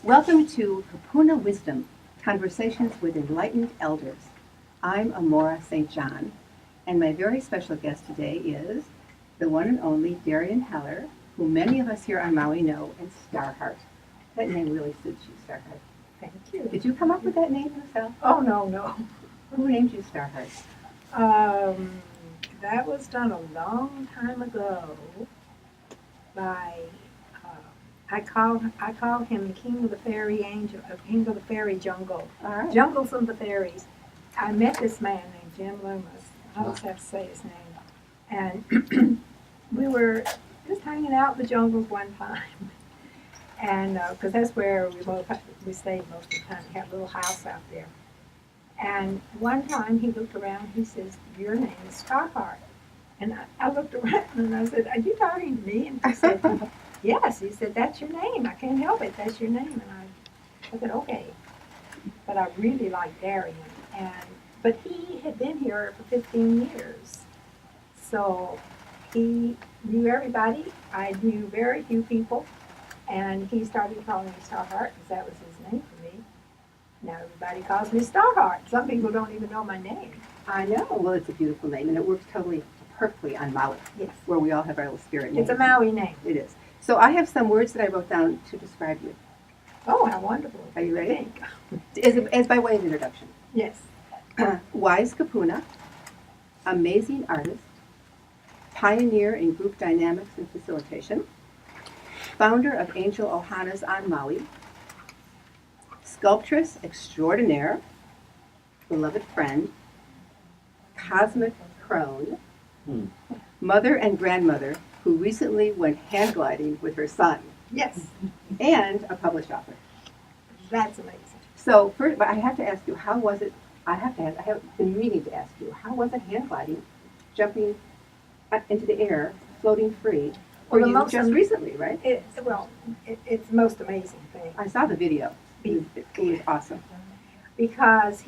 Welcome to Kupuna Wisdom, Conversations with Enlightened Elders. I'm Amorah St. John, and my very special guest today is the one and only Darian Heller, who many of us here on Maui know as Starheart. That name really suits you, Starheart. Thank you. Did you come up with that name yourself? Oh, no. Who named you Starheart? That was done a long time ago by, I call him the king of the fairy king of the fairy jungle. All right. Jungles of the fairies. I met this man named Jim Loomis. I always have to say his name. And we were just hanging out in the jungles one time. And, because that's where we stayed most of the time. We had a little house out there. And one time he looked around, he says, "Your name is Starheart." And I looked around and I said, "Are you talking to me?" And he said, "Yes." He said, "That's your name. I can't help it. That's your name." And I said, "Okay." But I really liked Darian. But he had been here for 15 years. So he knew everybody. I knew very few people. And he started calling me Starheart because that was his name for me. Now everybody calls me Starheart. Some people don't even know my name. I know. Well, it's a beautiful name, and it works totally perfectly on Maui, Yes. where we all have our little spirit names. It's a Maui name. It is. So I have some words that I wrote down to describe you. Oh, how wonderful. Are you ready? Think. As by way of introduction. Yes. Wise Kupuna, amazing artist, pioneer in group dynamics and facilitation, founder of Angel Ohana's on Maui, sculptress extraordinaire, beloved friend, cosmic crone, mother and grandmother who recently went hand gliding with her son, Yes. and a published author. That's amazing. So first, but I have to ask you, how was it? I have been meaning to ask you, how was it hand gliding, jumping up into the air, floating free, for Well, you just recently, right? It's the most amazing thing. I saw the video. It was awesome. Because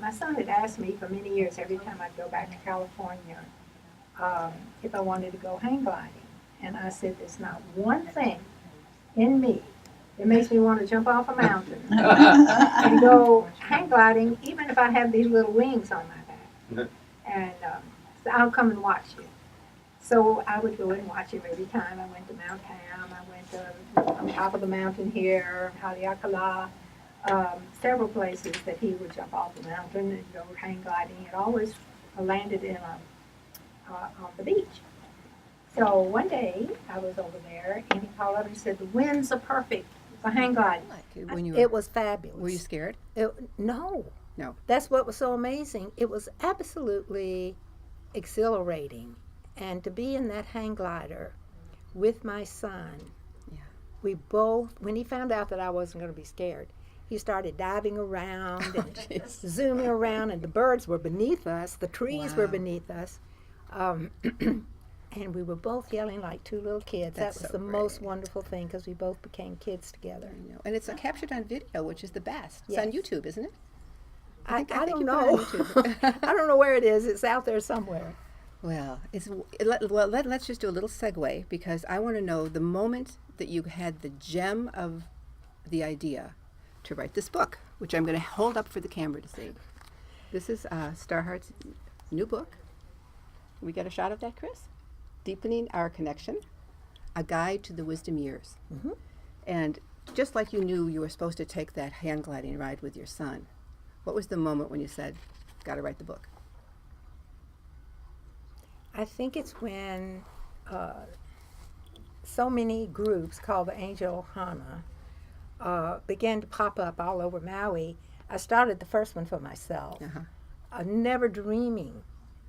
my son had asked me for many years, every time I'd go back to California, if I wanted to go hang gliding. And I said, there's not one thing in me that makes me want to jump off a mountain and go hang gliding, even if I have these little wings on my back. And so I'll come and watch you. So I would go and watch him every time. I went to Mount Ham, I went to on top of the mountain here, Haleakala, several places that he would jump off the mountain and go hang gliding. It always landed on the beach. So one day I was over there and he called up and said, "The winds are perfect for hang gliding." It was fabulous. Were you scared? No. No. That's what was so amazing. It was absolutely exhilarating. And to be in that hang glider with my son, we both, when he found out that I wasn't going to be scared, he started diving around and zooming around, and the birds were beneath us, the trees were beneath us. And we were both yelling like two little kids. That's that was so the great. most wonderful thing because we both became kids together. I know. And it's captured on video, which is the best. It's Yes. on YouTube, isn't it? I think don't you put it know. on YouTube. I don't know where it is. It's out there somewhere. Well, let's just do a little segue, because I want to know the moment that you had the gem of the idea to write this book, which I'm going to hold up for the camera to see. This is Starheart's new book. We got a shot of that, Chris? Deepening Our Connection, A Guide to the Wisdom Years. Mm-hmm. And just like you knew you were supposed to take that hand gliding ride with your son, what was the moment when you said, got to write the book? I think it's when so many groups called the Angel Ohana began to pop up all over Maui. I started the first one for myself, never dreaming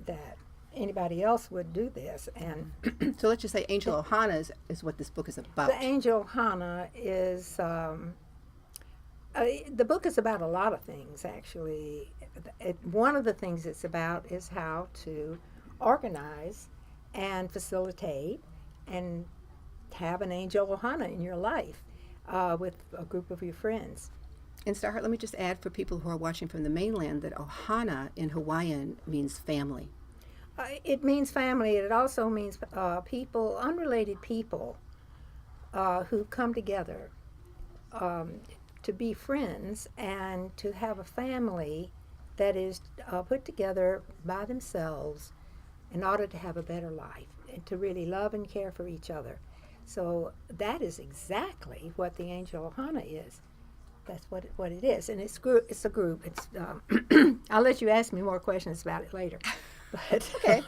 that anybody else would do this. And So let's just say Angel Ohana is what this book is about. the Angel Ohana is, the book is about a lot of things, actually. One of the things it's about is how to organize and facilitate and have an Angel Ohana in your life with a group of your friends. And Starheart, let me just add for people who are watching from the mainland that Ohana in Hawaiian means family. It means family. It also means people, unrelated people who come together to be friends and to have a family that is put together by themselves in order to have a better life and to really love and care for each other. So that is exactly what the Angel Ohana is. That's what it is, and it's a group. It's I'll let you ask me more questions about it later. But Okay.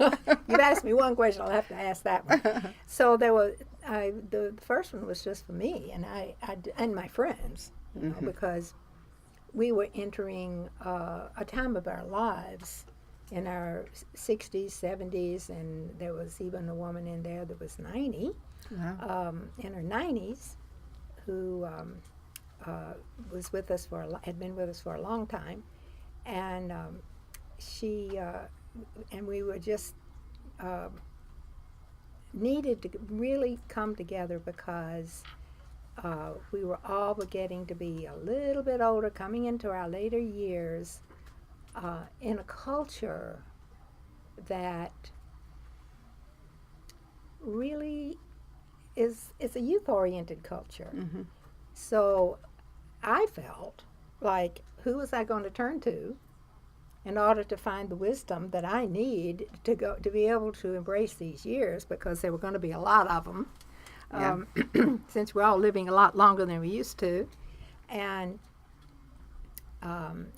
you've asked me one question, I'll have to ask that one. So the first one was just for me and I and my friends, you know, because we were entering a time of our lives in our 60s, 70s, and there was even a woman in there that was 90, Wow. in her 90s, who was with us had been with us for a long time, and she and we were just needed to really come together because we were all getting to be a little bit older, coming into our later years, in a culture that really is a youth-oriented culture. Mm-hmm. So I felt like, who was I going to turn to in order to find the wisdom that I need to be able to embrace these years, because there were going to be a lot of them, Yeah. since we're all living a lot longer than we used to, and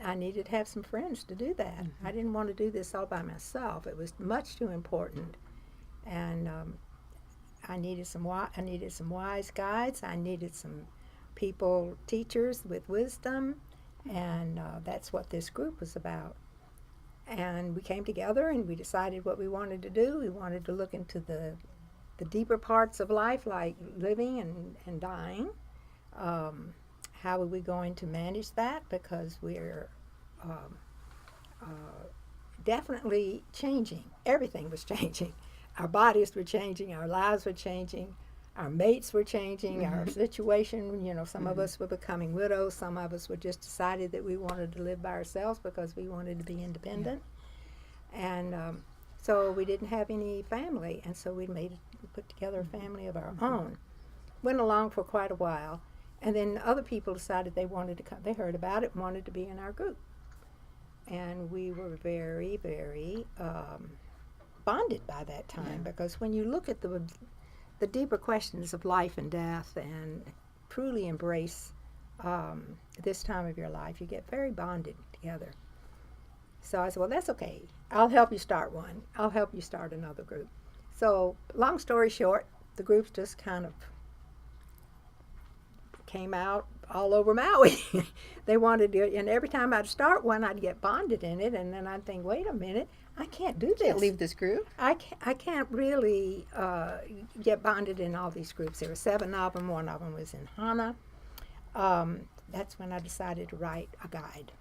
I needed to have some friends to do that. I didn't want to do this all by myself. It was much too important, and I needed some wise guides. I needed some people, teachers with wisdom, and that's what this group was about. And we came together and we decided what we wanted to do. We wanted to look into the deeper parts of life, like living and dying. How are we going to manage that? Because we're definitely changing. Everything was changing. Our bodies were changing. Our lives were changing. Our mates were changing. Our situation, you know, some of us were becoming widows. Some of us were just decided that we wanted to live by ourselves because we wanted to be independent. And so we didn't have any family. And so we put together a family of our own. Went along for quite a while. And then other people decided they wanted to come. They heard about it and wanted to be in our group. And we were very, very bonded by that time, because when you look at the deeper questions of life and death and truly embrace this time of your life, you get very bonded together. So I said, well, that's okay. I'll help you start one. I'll help you start another group. So long story short, the groups just kind of came out all over Maui. They wanted to, and every time I'd start one, I'd get bonded in it, and then I'd think, wait a minute, I can't do this. Can't leave this group. I can't really get bonded in all these groups. There were 7 of them. One of them was in Hana. That's when I decided to write a guide.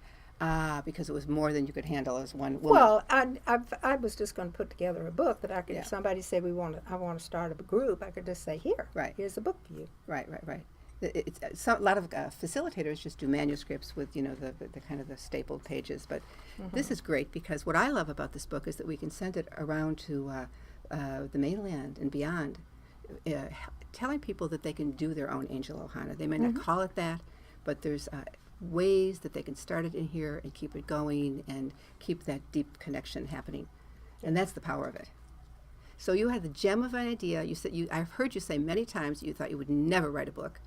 Because it was more than you could handle as one woman. Well, I was just going to put together a book that I could. Yeah. If somebody said I want to start a group, I could just say, here, Right. here's a book for you. Right. A lot of facilitators just do manuscripts with, you know, the kind of the stapled pages. But this is great, because what I love about this book is that we can send it around to the mainland and beyond, telling people that they can do their own Angel Ohana. They may not call it that, but there's ways that they can start it in here and keep it going and keep that deep connection happening. And that's the power of it. So you had the gem of an idea. You said I've heard you say many times you thought you would never write a book,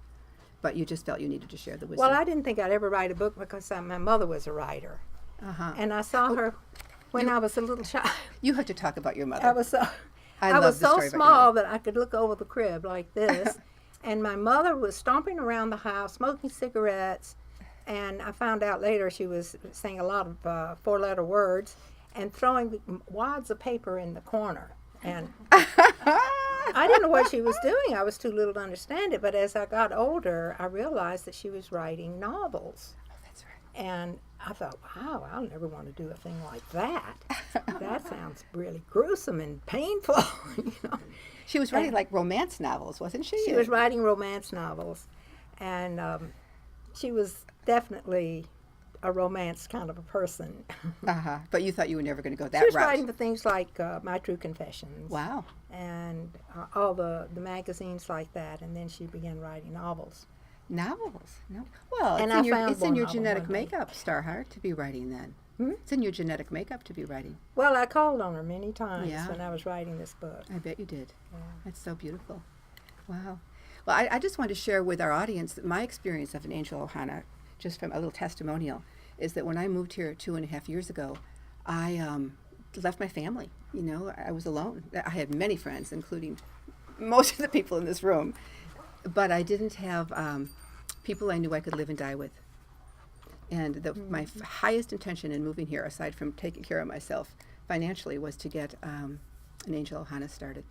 but you just felt you needed to share the wisdom. Well, I didn't think I'd ever write a book because my mother was a writer. And I saw her when I was a little child. You have to talk about your mother. I was so small that I could look over the crib like this, and my mother was stomping around the house, smoking cigarettes, and I found out later she was saying a lot of 4-letter words and throwing wads of paper in the corner. And I didn't know what she was doing. I was too little to understand it. But as I got older, I realized that she was writing novels. Oh, that's right. And I thought, wow, I'll never want to do a thing like that. That sounds really gruesome and painful. You know? She was writing like romance novels, wasn't she? She was writing romance novels. And she was definitely a romance kind of a person. But you thought you were never going to go that She was route. writing for things like My True Confessions. Wow. And all the magazines like that. And then she began writing novels. Novels. No. Well, And it's I in your found it's in one your novel genetic one day. makeup, Starheart, to be writing then. Hmm? It's in your genetic makeup to be writing. Well, I called on her many times Yeah. when I was writing this book. I bet you did. Yeah. That's so beautiful. Wow. Well, I just want to share with our audience that my experience of an angel Ohana, just from a little testimonial, is that when I moved here 2.5 years ago, I left my family. You know, I was alone. I had many friends, including most of the people in this room, but I didn't have people I knew I could live and die with. And my highest intention in moving here, aside from taking care of myself financially, was to get an angel Ohana started.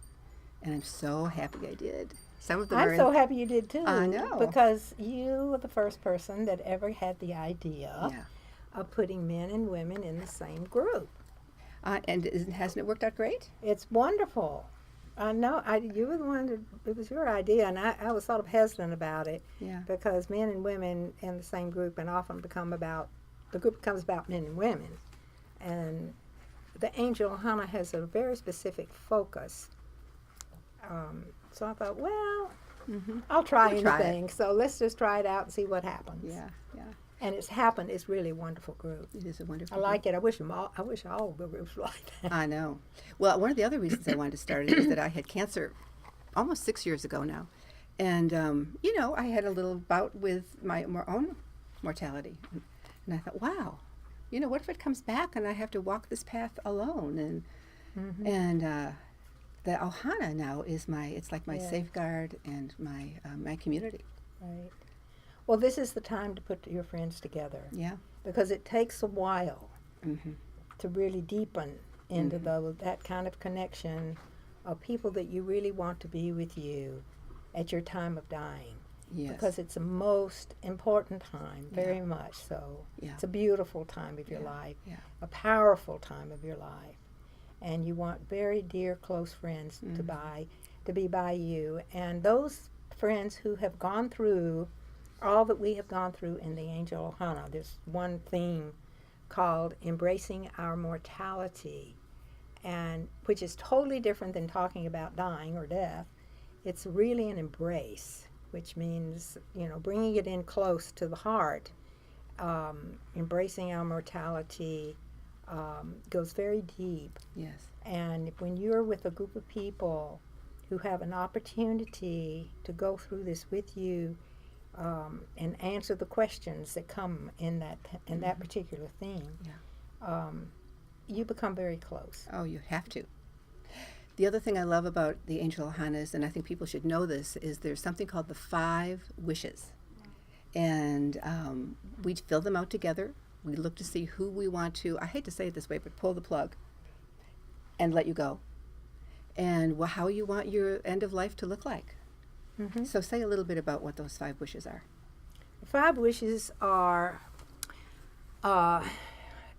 And I'm so happy I did. Some of them are I'm so happy you did too. I know. Because you were the first person that ever had the idea Yeah. of putting men and women in the same group. And hasn't it worked out great? It's wonderful. I know. You were the one that, it was your idea, and I was sort of hesitant about it Yeah. because men and women in the same group and often the group becomes about men and women. And the angel Ohana has a very specific focus. So I thought, well, Mm-hmm. I'll try We'll try it. anything. So let's just try it out and see what happens. Yeah, yeah. And it's happened. It's really a wonderful group. It is a wonderful I like it. I wish all groups were like that. I know. Well, one of the other reasons I wanted to start it is that I had cancer almost 6 years ago now. And, I had a little bout with my own mortality. And I thought, wow, what if it comes back and I have to walk this path alone? And the Ohana now is it's like my Yeah. safeguard and my community. Right. Well, this is the time to put your friends together Yeah. because it takes a while Mm-hmm. to really deepen into that kind of connection of people that you really want to be with you at your time of dying. Yes. Because it's a most important time, very much so. Yeah. It's a beautiful time of your Yeah. life, Yeah. a powerful time of your life. And you want very dear, close friends to be by you. And those friends who have gone through all that we have gone through in the Angel Ohana, there's one theme called Embracing Our Mortality, and which is totally different than talking about dying or death. It's really an embrace, which means, bringing it in close to the heart. Embracing our mortality goes very deep. Yes. And when you're with a group of people who have an opportunity to go through this with you and answer the questions that come in that particular theme, you become very close. Oh, you have to. The other thing I love about the Angel Ohanas, and I think people should know this, is there's something called the 5 wishes. And we fill them out together. We look to see who we want to, I hate to say it this way, but pull the plug and let you go. And how you want your end of life to look like. Mm-hmm. So say a little bit about what those 5 wishes are. The 5 wishes are,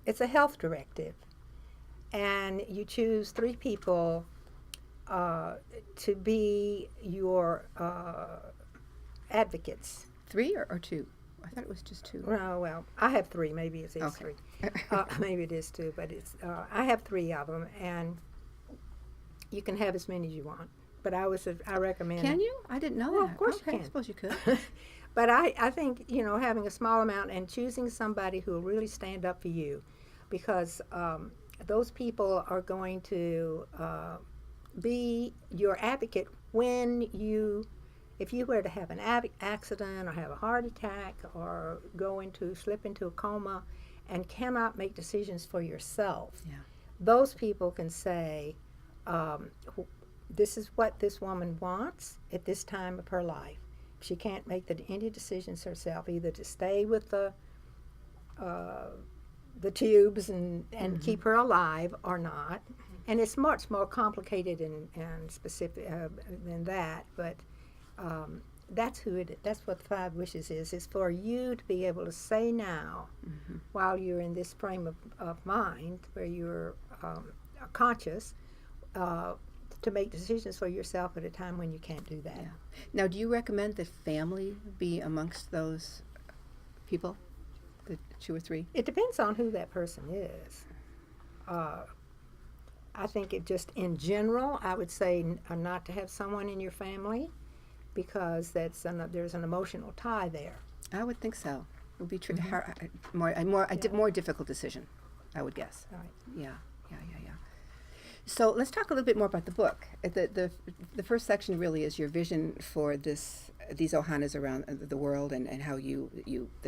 it's a health directive. And you choose 3 people to be your advocates. 3 or 2? I thought it was just 2. No, well, I have 3. Maybe it is Okay. 3. Maybe it is 2, but I have 3 of them, and you can have as many as you want. But I recommend. Can you? I didn't know Well, that. of course you Okay, can. I suppose you could. But I think, having a small amount and choosing somebody who will really stand up for you, because those people are going to be your advocate if you were to have an accident or have a heart attack or slip into a coma and cannot make decisions for yourself. Yeah. Those people can say, this is what this woman wants at this time of her life. She can't make any decisions herself, either to stay with the tubes and keep her alive or not. And it's much more complicated and specific than that, but that's that's what the 5 wishes is for you to be able to say now, while you're in this frame of mind where you're conscious, to make decisions for yourself at a time when you can't do that. Yeah. Now, do you recommend that family be amongst those people, the 2 or 3? It depends on who that person is. I think in general, I would say not to have someone in your family because there's an emotional tie there. I would think so. It would be more difficult decision, I would guess. Right. Yeah. So let's talk a little bit more about the book. The first section really is your vision for these ohanas around the world and how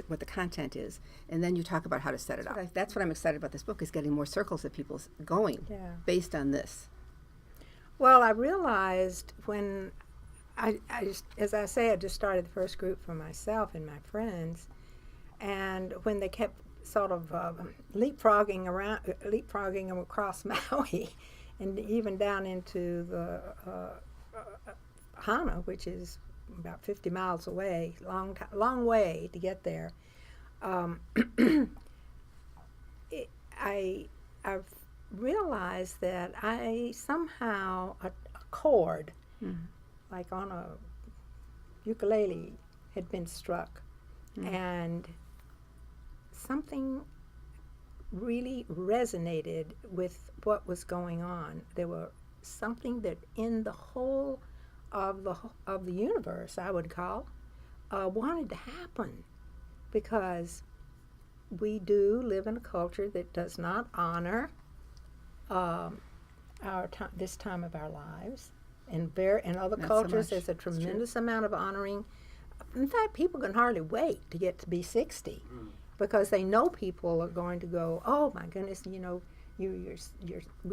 what the content is, and then you talk about how to set it up. That's what I'm excited about this book, is getting more circles of people going based on this. Well, I realized when as I say, I just started the first group for myself and my friends, and when they kept sort of leapfrogging across Maui, and even down into the Hana, which is about 50 miles away, long way to get there. I've realized that I somehow a chord, like on a ukulele, had been struck, and something really resonated with what was going on. There was something that in the whole of the universe, I would call, wanted to happen, because we do live in a culture that does not honor this time of our lives. In other Not so cultures, much. there's a It's true. tremendous amount of honoring. In fact, people can hardly wait to get to be 60, because they know people are going to go, oh my goodness, we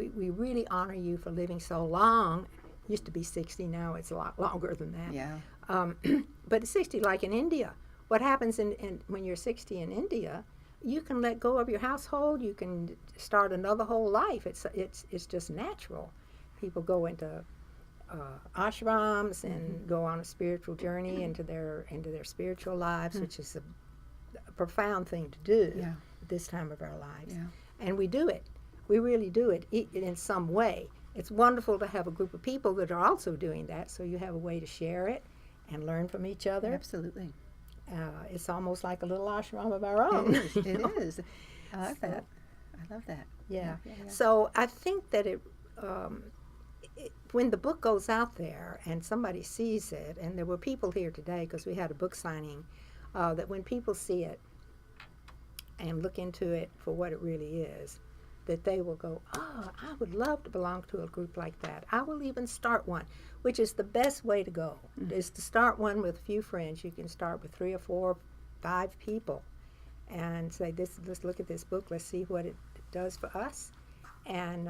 really honor you for living so long. Used to be 60, now it's a lot longer than that. Yeah. But at 60, like in India, what happens when you're 60 in India, you can let go of your household, you can start another whole life. It's just natural. People go into ashrams and go on a spiritual journey into their spiritual lives, which is a profound thing to do at this time of our lives. Yeah. And we do it. We really do it in some way. It's wonderful to have a group of people that are also doing that, so you have a way to share it and learn from each other. Absolutely. It's almost like a little ashram of our own. It is. I love that. I love that. Yeah. So I think that when the book goes out there and somebody sees it, and there were people here today because we had a book signing, that when people see it and look into it for what it really is, that they will go, oh, I would love to belong to a group like that. I will even start one, which is the best way to go, is to start one with a few friends. You can start with 3 or 4, 5 people and say, let's look at this book, let's see what it does for us. And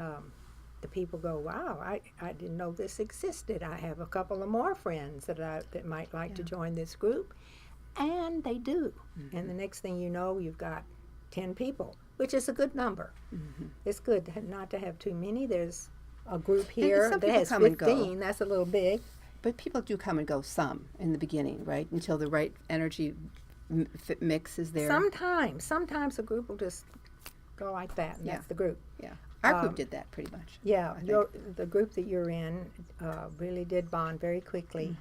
the people go, wow, I didn't know this existed. I have a couple of more friends that might like to join this group. And they do. And the next thing you know, you've got 10 people, which is a good number. It's good not to have too many. There's a group here some that people has come and 15. go. That's a little big. But people do come and go some in the beginning, right? Until the right energy mix is there. Sometimes a group will just go like that, and that's the group. Yeah. Our group did that pretty much. Yeah, I think. the group that you're in really did bond very quickly.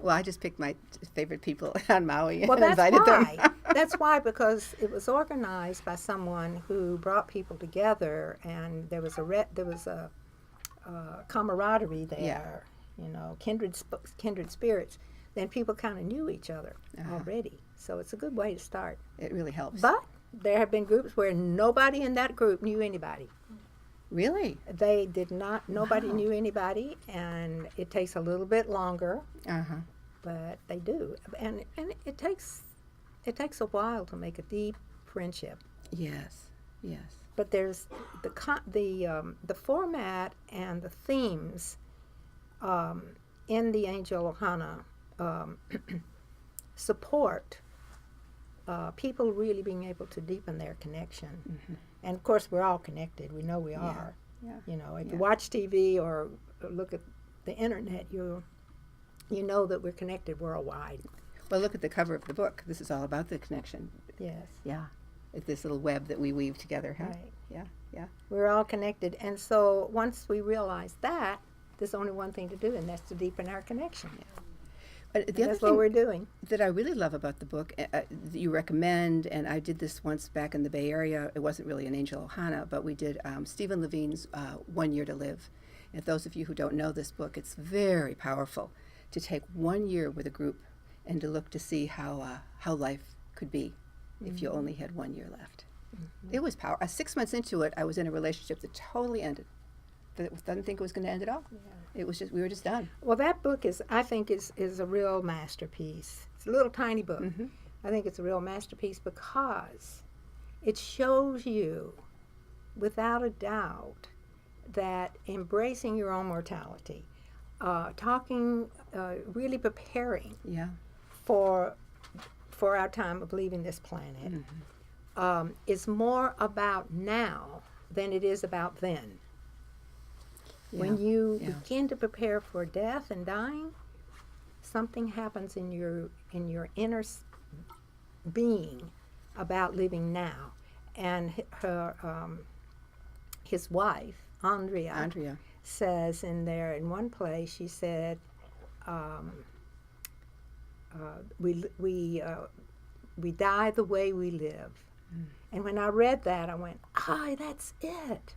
Well, I just picked my favorite people on Maui Well, and that's invited why. them. That's why, because it was organized by someone who brought people together, and there was a camaraderie there. You know, kindred spirits. Then people kind of knew each other already, so it's a good way to start. It really helps. But there have been groups where nobody in that group knew anybody. Really? They did not. Nobody knew anybody, and it takes a little bit longer. But they do, and it takes a while to make a deep friendship. Yes. But there's the format and the themes in the Angel Ohana support people really being able to deepen their connection. And of course, we're all connected. We know we are. Yeah. You know, if you watch TV or look at the internet, you know that we're connected worldwide. Well, look at the cover of the book. This is all about the connection. Yes. Yeah. It's this little web that we weave together, huh? Right. Yeah. We're all connected. And so once we realize that, there's only one thing to do, and that's to deepen our connection. But the other That's what thing we're doing. that I really love about the book that you recommend, and I did this once back in the Bay Area. It wasn't really an Angel Ohana, but we did Stephen Levine's 1 Year to Live. And those of you who don't know this book, it's very powerful to take 1 year with a group and to look to see how life could be if you only had 1 year left. It was power. 6 months into it, I was in a relationship that totally ended. That didn't think it was going to end at all. It was just, we were just done. Well, that book I think is a real masterpiece. It's a little tiny book. I think it's a real masterpiece because it shows you, without a doubt, that embracing your own mortality, really preparing Yeah. for our time of leaving this planet, is more about now than it is about then. When you begin to prepare for death and dying, something happens in your inner being about living now. And his wife, Andrea, says in one place, she said, we die the way we live. And when I read that, I went, that's it.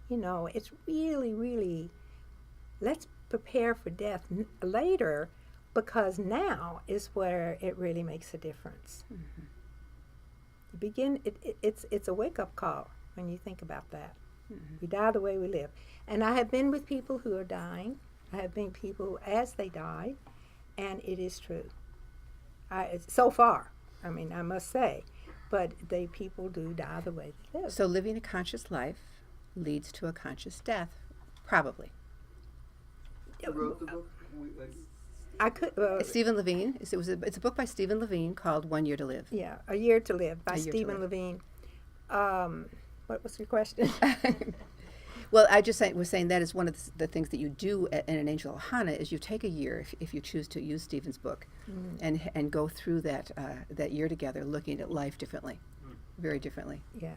You know, it's really, really, let's prepare for death later, because now is where it really makes a difference. You begin, it's a wake-up call when you think about that. We die the way we live. And I have been with people who are dying. I have been people as they die, and it is true. So far, I mean, I must say, but people do die the way they live. So living a conscious life leads to a conscious death, probably. Who wrote the book? I could. Stephen Levine. It's a book by Stephen Levine called 1 Year to Live. Yeah, A Year to Live by A Year to Stephen Live. Levine. What was your question? Well, I just was saying that is one of the things that you do in an Angel Ohana is you take a year, if you choose to use Stephen's book, and go through that year together, looking at life differently, very differently. Yeah.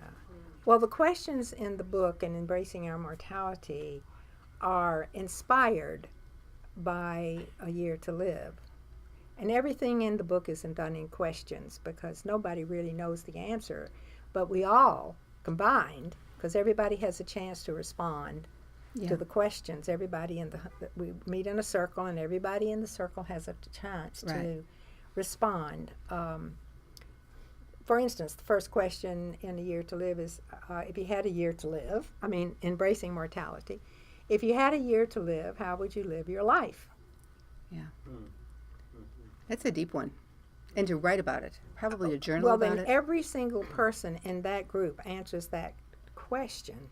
Well, the questions in the book and Embracing Our Mortality are inspired by A Year to Live. And everything in the book isn't done in questions because nobody really knows the answer, but we all combined, because everybody has a chance to respond to the questions. Everybody we meet in a circle, and everybody in the circle has a chance to respond. For instance, the first question in A Year to Live is, if you had a year to live, embracing mortality, if you had a year to live, how would you live your life? Yeah. That's a deep one. And to write about it, probably to journal Well, about then it. every single person in that group answers that question.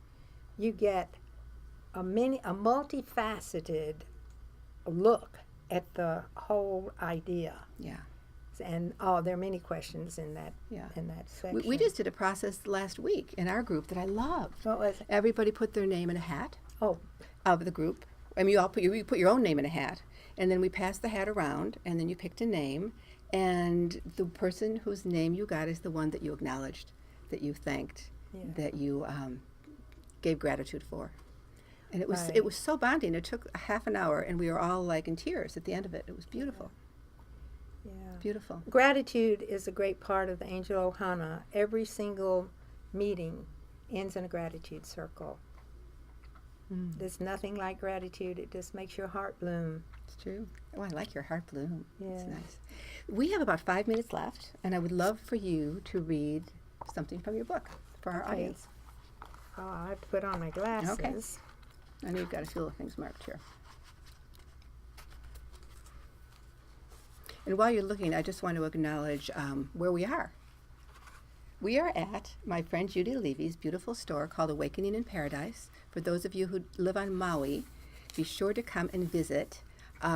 You get a multifaceted look at the whole idea. Yeah. And there are many questions in that section. We just did a process last week in our group that I loved. What was it? Everybody put their name in a hat Oh, of the group. I mean, you put your own name in a hat, and then we passed the hat around, and then you picked a name, and the person whose name you got is the one that you acknowledged, that you thanked, that you gave gratitude for. And it was so bonding. It took a half an hour, and we were all like in tears at the end of it. It was beautiful. yeah. Beautiful. Gratitude is a great part of the Angel Ohana. Every single meeting ends in a gratitude circle. There's nothing like gratitude. It just makes your heart bloom. It's true. Oh, I like your heart bloom. It's Yeah. nice. We have about 5 minutes left, and I would love for you to read something from your book for our Okay. audience. Oh, I have to put on my glasses. I know you've got a few little things marked here. And while you're looking, I just want to acknowledge where we are. We are at my friend Judy Levy's beautiful store called Awakening in Paradise. For those of you who live on Maui, be sure to come and visit.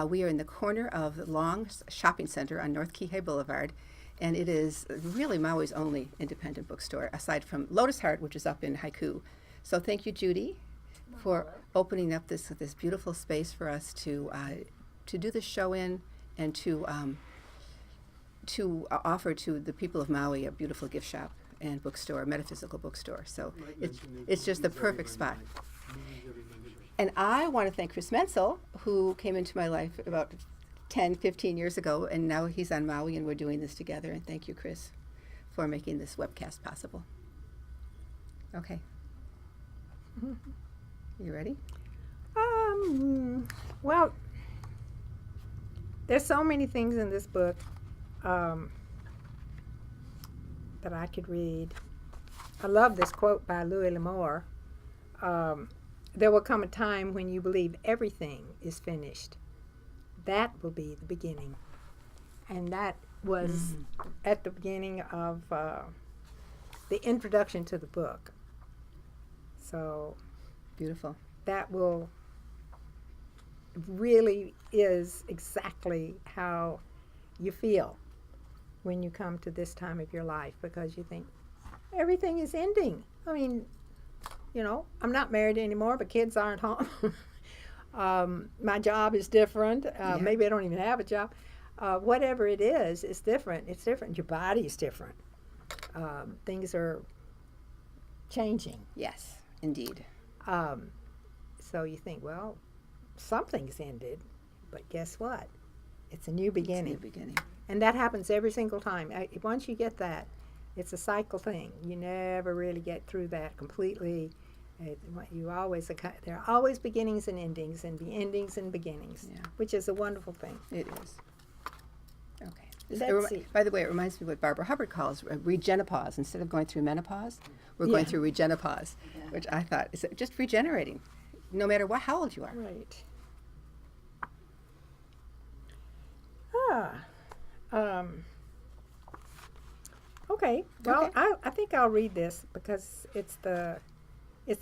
We are in the corner of the Long Shopping Center on North Kihei Boulevard, and it is really Maui's only independent bookstore, aside from Lotus Heart, which is up in Haiku. So thank you, Judy, for opening up this beautiful space for us to do the show in, and to offer to the people of Maui a beautiful gift shop and bookstore, a metaphysical bookstore. So it's just the perfect spot. And I want to thank Chris Menzel, who came into my life about 10, 15 years ago, and now he's on Maui, and we're doing this together. And thank you, Chris, for making this webcast possible. Okay. You ready? Well, there's so many things in this book that I could read. I love this quote by Louis L'Amour. There will come a time when you believe everything is finished. That will be the beginning. And that was at the beginning of the introduction to the book. So Beautiful. that will really is exactly how you feel when you come to this time of your life, because you think everything is ending. I mean, you know, I'm not married anymore, but kids aren't home. My job is different. Maybe I don't even have a job. Whatever it is, it's different. It's different. Your body is different. Things are changing. Yes, indeed. So you think, well, something's ended, but guess what? It's a new beginning. It's a new beginning. And that happens every single time. Once you get that, it's a cycle thing. You never really get through that completely. There are always beginnings and endings, and endings and beginnings, which is a wonderful thing. It is. Okay. Let's see. By the way, it reminds me of what Barbara Hubbard calls regenopause. Instead of going through menopause, we're going through regenopause, which I thought is just regenerating, no matter how old you are. Right. Okay. Well, Okay. I think I'll read this because it's the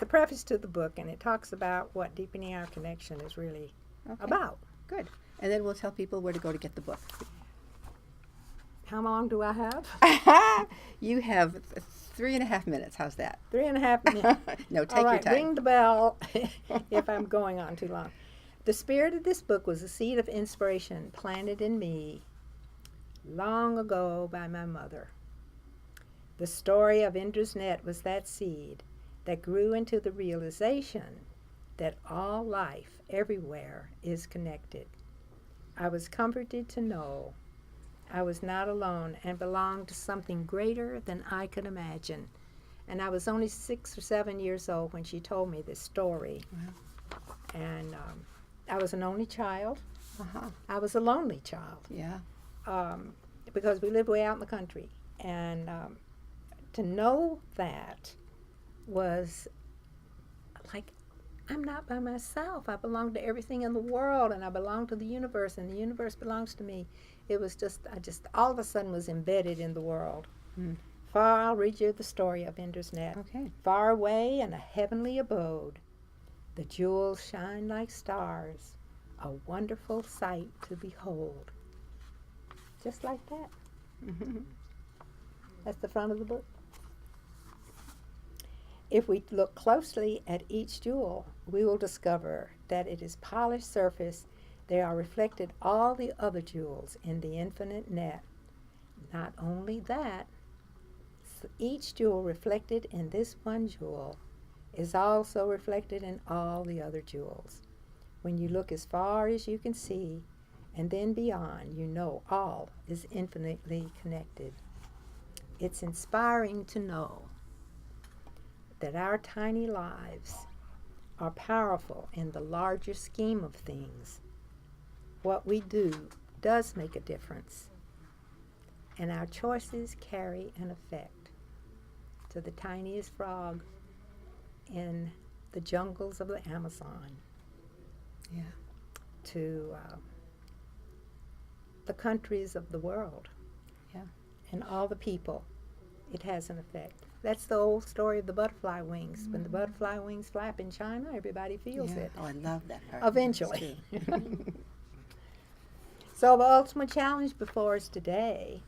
preface to the book, and it talks about what deepening our connection is really about. Good. And then we'll tell people where to go to get the book. How long do I have? You have 3.5 minutes. How's that? 3.5 minutes. No, take All right, your time. ring the bell if I'm going on too long. The spirit of this book was a seed of inspiration planted in me long ago by my mother. The story of Ender's Net was that seed that grew into the realization that all life everywhere is connected. I was comforted to know I was not alone and belonged to something greater than I could imagine. And I was only 6 or 7 years old when she told me this story. Wow. And I was an only child. Uh-huh. I was a lonely child. Yeah. Because we lived way out in the country. And to know that was like, I'm not by myself. I belong to everything in the world, and I belong to the universe, and the universe belongs to me. It was I just all of a sudden was embedded in the world. Far, I'll read you the story of Ender's Net. Okay. Far away in a heavenly abode, the jewels shine like stars, a wonderful sight to behold. Just like that. That's the front of the book. If we look closely at each jewel, we will discover that it is polished surface. There are reflected all the other jewels in the infinite net. Not only that, each jewel reflected in this one jewel is also reflected in all the other jewels. When you look as far as you can see, and then beyond, you know all is infinitely connected. It's inspiring to know that our tiny lives are powerful in the larger scheme of things. What we do does make a difference, and our choices carry an effect. To the tiniest frog in the jungles of the Amazon, to the countries of the world, and all the people, it has an effect. That's the old story of the butterfly wings. When the butterfly wings flap in China, everybody feels it. Oh, I love that part. Eventually. So the ultimate challenge before us today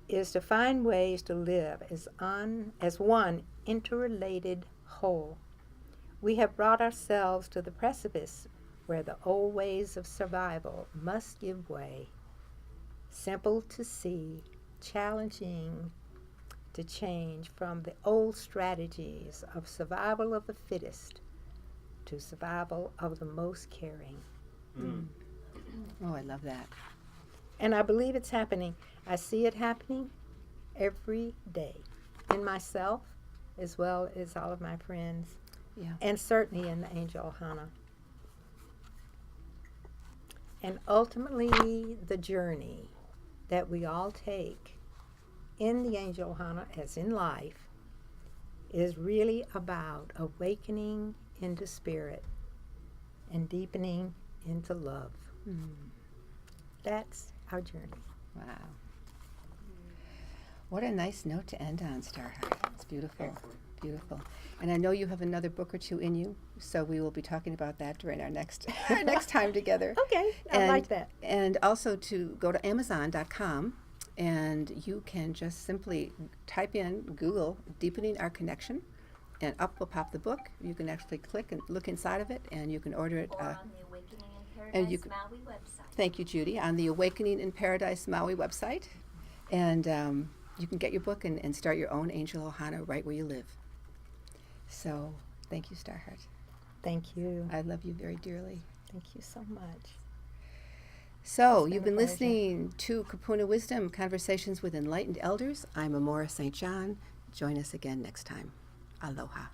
is to find ways to live as one interrelated whole. We have brought ourselves to the precipice where the old ways of survival must give way. Simple to see, challenging to change from the old strategies of survival of the fittest to survival of the most caring. Oh, I love that. And I believe it's happening. I see it happening every day in myself as well as all of my friends, and certainly in the angel Hannah. And ultimately, the journey that we all take in the Angel Ohana, as in life, is really about awakening into spirit and deepening into love. That's our journey. Wow. What a nice note to end on, Starheart. It's beautiful. Beautiful. And I know you have another book or two in you, so we will be talking about that during our next next time together. Okay, I like that. And also to go to Amazon.com, and you can just simply type in, Google, Deepening Our Connection, and up will pop the book. You can actually click and look inside of it, and you can order it. Or on the Awakening in and Paradise you can- Maui website. Thank you, Judy, on the Awakening in Paradise Maui website. And you can get your book and start your own Angel Ohana right where you live. So thank you, Starheart. Thank you. I love you very dearly. Thank you so much. So, It's you've been been a pleasure. listening to Kupuna Wisdom, Conversations with Enlightened Elders. I'm Amorah St. John. Join us again next time. Aloha.